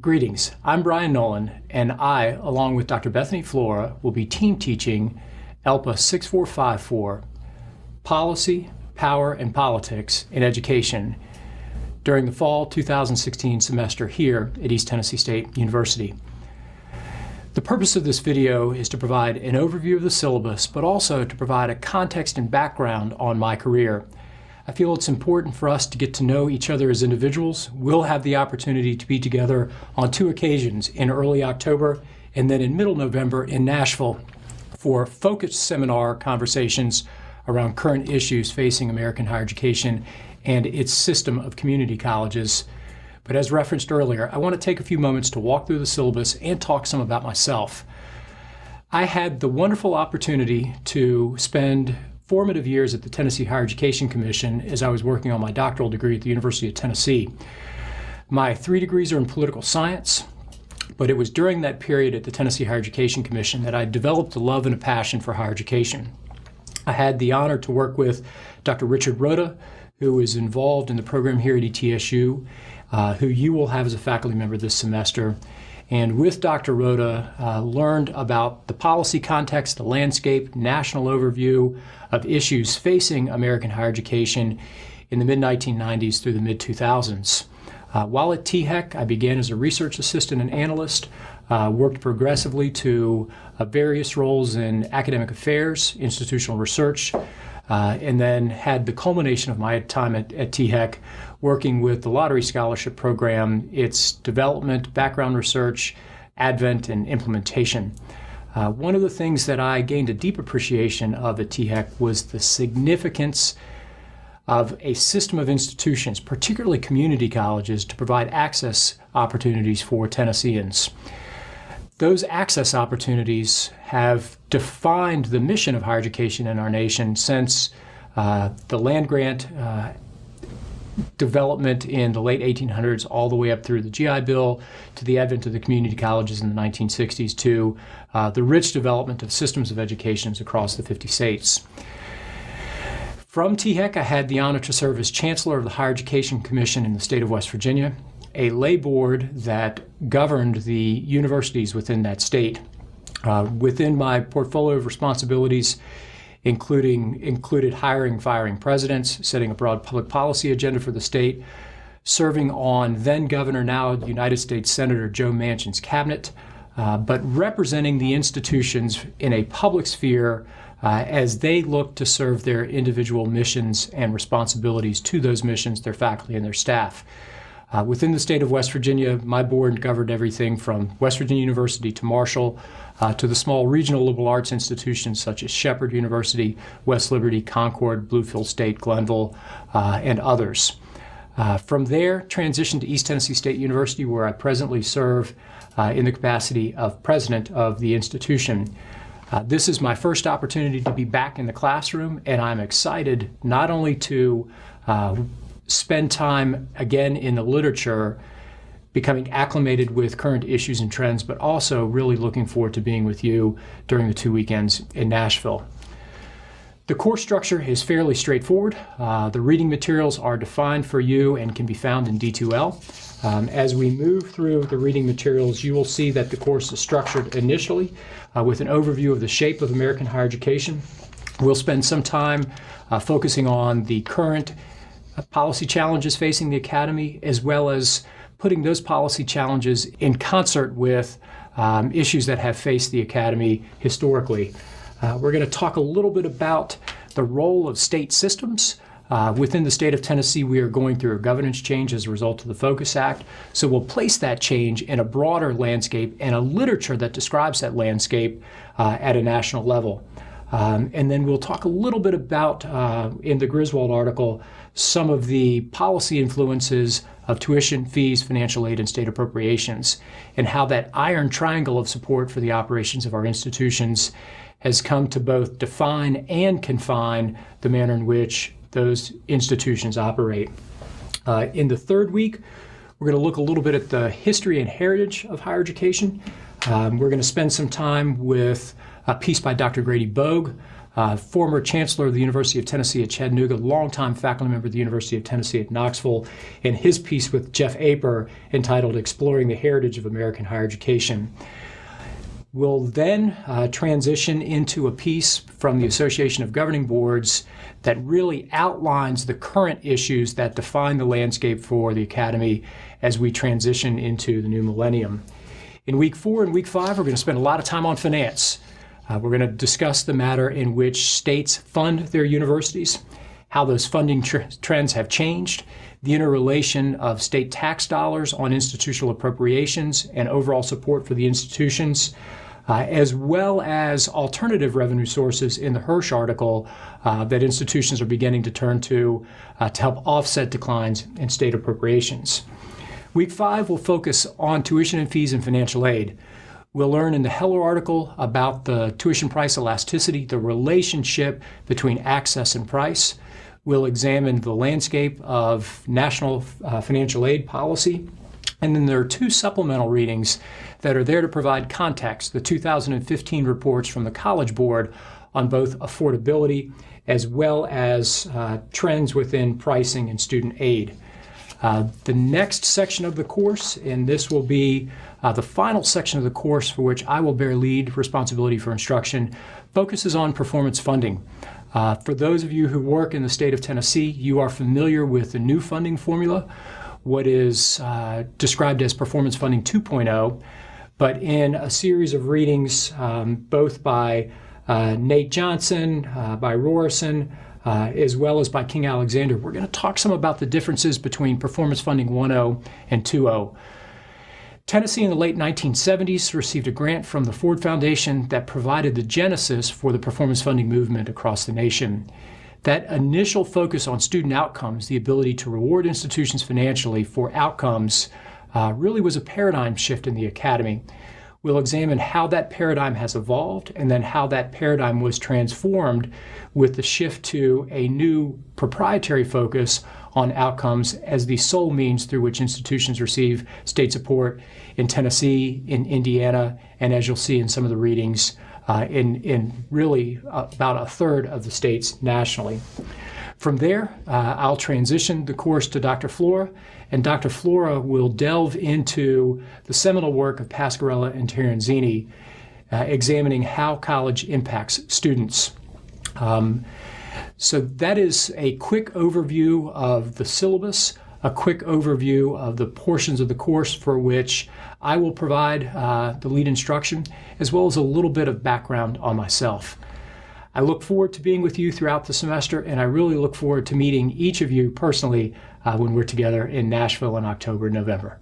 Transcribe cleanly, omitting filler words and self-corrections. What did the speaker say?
Greetings, I'm Brian Noland, and I, along with Dr. Bethany Flora, will be team teaching ELPA 6454, Policy, Power, and Politics in Education during the fall 2016 semester here at East Tennessee State University. The purpose of this video is to provide an overview of the syllabus, but also to provide a context and background on my career. I feel it's important for us to get to know each other as individuals. We'll have the opportunity to be together on 2 occasions, in early October and then in middle November in Nashville, for focused seminar conversations around current issues facing American higher education and its system of community colleges. But as referenced earlier, I want to take a few moments to walk through the syllabus and talk some about myself. I had the wonderful opportunity to spend formative years at the Tennessee Higher Education Commission as I was working on my doctoral degree at the University of Tennessee. My 3 degrees are in political science, but it was during that period at the Tennessee Higher Education Commission that I developed a love and a passion for higher education. I had the honor to work with Dr. Richard Rhoda, who is involved in the program here at ETSU, who you will have as a faculty member this semester. And with Dr. Rhoda, learned about the policy context, the landscape, national overview of issues facing American higher education in the mid-1990s through the mid-2000s. While at THEC, I began as a research assistant and analyst, worked progressively to various roles in academic affairs, institutional research, and then had the culmination of my time at THEC working with the Lottery Scholarship Program, its development, background research, advent, and implementation. One of the things that I gained a deep appreciation of at THEC was the significance of a system of institutions, particularly community colleges, to provide access opportunities for Tennesseans. Those access opportunities have defined the mission of higher education in our nation since the land grant development in the late 1800s all the way up through the GI Bill to the advent of the community colleges in the 1960s to the rich development of systems of educations across the 50 states. From THEC, I had the honor to serve as Chancellor of the Higher Education Commission in the state of West Virginia, a lay board that governed the universities within that state. Within my portfolio of responsibilities included hiring, firing presidents, setting a broad public policy agenda for the state, serving on then Governor, now United States Senator Joe Manchin's cabinet, but representing the institutions in a public sphere as they look to serve their individual missions and responsibilities to those missions, their faculty and their staff. Within the state of West Virginia, my board governed everything from West Virginia University to Marshall, to the small regional liberal arts institutions such as Shepherd University, West Liberty, Concord, Bluefield State, Glenville, and others. From there, transitioned to East Tennessee State University, where I presently serve in the capacity of president of the institution. This is my first opportunity to be back in the classroom, and I'm excited not only to spend time again in the literature, becoming acclimated with current issues and trends, but also really looking forward to being with you during the 2 weekends in Nashville. The course structure is fairly straightforward. The reading materials are defined for you and can be found in D2L. As we move through the reading materials, you will see that the course is structured initially with an overview of the shape of American higher education. We'll spend some time focusing on the current policy challenges facing the academy, as well as putting those policy challenges in concert with issues that have faced the academy historically. We're going to talk a little bit about the role of state systems. Within the state of Tennessee, we are going through a governance change as a result of the Focus Act. So we'll place that change in a broader landscape and a literature that describes that landscape at a national level. And then we'll talk a little bit about, in the Griswold article, some of the policy influences of tuition, fees, financial aid, and state appropriations, and how that iron triangle of support for the operations of our institutions has come to both define and confine the manner in which those institutions operate. In the 3rd week, we're going to look a little bit at the history and heritage of higher education. We're going to spend some time with a piece by Dr. Grady Bogue former chancellor of the University of Tennessee at Chattanooga, longtime faculty member of the University of Tennessee at Knoxville, in his piece with Jeff Aper entitled Exploring the Heritage of American Higher Education. We'll then transition into a piece from the Association of Governing Boards that really outlines the current issues that define the landscape for the Academy as we transition into the new millennium. In week 4 and week 5, we're going to spend a lot of time on finance. We're going to discuss the matter in which states fund their universities, how those funding trends have changed, the interrelation of state tax dollars on institutional appropriations and overall support for the institutions, as well as alternative revenue sources in the Hirsch article that institutions are beginning to turn to help offset declines in state appropriations. Week 5 will focus on tuition and fees and financial aid. We'll learn in the Heller article about the tuition price elasticity, the relationship between access and price. We'll examine the landscape of national financial aid policy. And then there are 2 supplemental readings that are there to provide context, the 2015 reports from the College Board on both affordability as well as trends within pricing and student aid. The next section of the course, and this will be the final section of the course for which I will bear lead responsibility for instruction, focuses on performance funding. For those of you who work in the state of Tennessee, you are familiar with the new funding formula, what is described as Performance Funding 2.0, but in a series of readings, both by Nate Johnson, by Rorison, as well as by King Alexander, we're going to talk some about the differences between Performance Funding 1.0 and 2.0. Tennessee in the late 1970s received a grant from the Ford Foundation that provided the genesis for the performance funding movement across the nation. That initial focus on student outcomes, the ability to reward institutions financially for outcomes, really was a paradigm shift in the Academy. We'll examine how that paradigm has evolved and then how that paradigm was transformed with the shift to a new proprietary focus on outcomes as the sole means through which institutions receive state support in Tennessee, in Indiana, and as you'll see in some of the readings, in really about a third of the states nationally. From there, I'll transition the course to Dr. Flora, and Dr. Flora will delve into the seminal work of Pasquarella and Terenzini, examining how college impacts students. So that is a quick overview of the syllabus, a quick overview of the portions of the course for which I will provide the lead instruction, as well as a little bit of background on myself. I look forward to being with you throughout the semester, and I really look forward to meeting each of you personally when we're together in Nashville in October and November.